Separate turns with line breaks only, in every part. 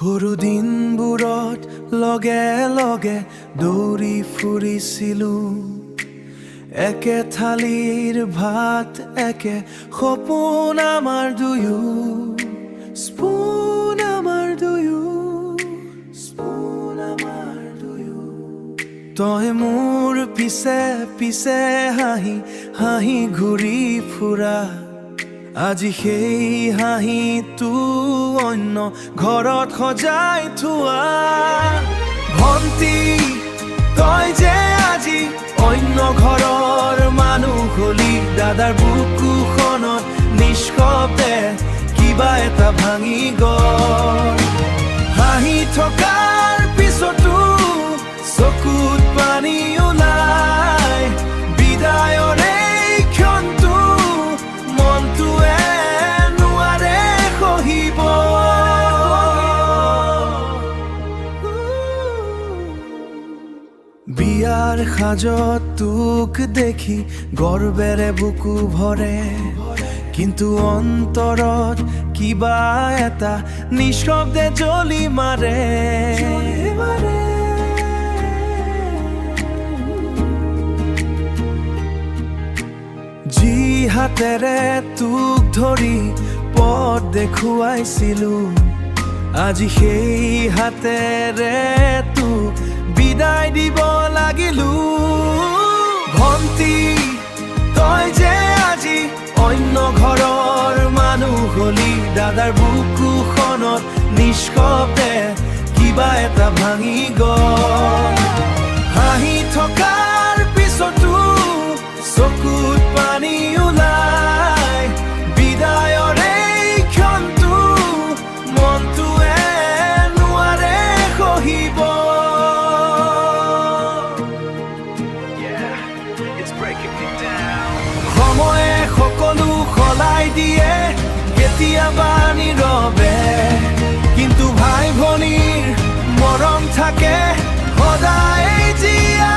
সৰু দিনবোৰত লগে লগে দৌৰি ফুৰিছিলোঁ, একে থালিৰ ভাত একে সপোন আমাৰ দুয়ো, স্পুন আমাৰ দুয়ো, স্পুন আমাৰ দুয়ো। তই মোৰ পিছে পিছে হাঁহি হাঁহি ঘূৰি ফুৰা, আজি সেই হাঁহিটো অন্য ঘৰত সজাই থোৱা। ভন্টি তই যে আজি অন্য ঘৰৰ মানুহ হলি, দাদাৰ বুকুখনত নিষ্কব্দে কিবা এটা ভাঙি গ'ল। হাঁহি থকাৰ পিছতো চকুত পানী ওলাই, বিদায়ৰে ক্ষণটো মনটোৱে নোৱাৰে সহিব। বিয়াৰ সাজত তোক দেখি গৰ্বেৰে বুকু ভৰে, কিন্তু অন্তৰত কিবা এটা নিঃশব্দে জ্বলি মাৰে। যি হাতেৰে তোক ধৰি পথ দেখুৱাইছিলো, আজি সেই হাতেৰে তোক বিদায় দিব লাগিলো। ভন্টি তই যে আজি অন্য ঘৰৰ মানুহ হলি, দাদাৰ বুকুখনত নিষ্কব্দে কিবা এটা ভাঙি গ'ল। হাঁহি থকাৰ পিছতো চকুত পানী ওলাই, বিদায়ৰে ক্ষণটো মনটোৱে নোৱাৰে সহিব। সময়ে সকলো সলাই দিয়ে কেতিয়াবা নীৰৱে, কিন্তু ভাই ভনীৰ মৰম থাকে সদায় জীয়া।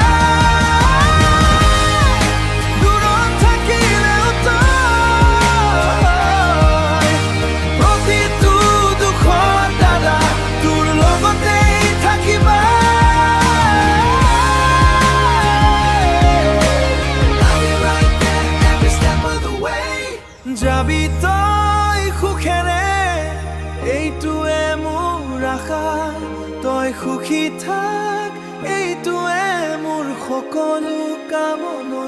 দূৰত থাকিলেও তই প্ৰতিটো দুখত দাদা তোৰ লগতেই থাকিবা। যাবি তই সুখেৰে, এইটোৱে মোৰ আশা, তই সুখী থাক, এইটোৱে মোৰ সকলো কামনা।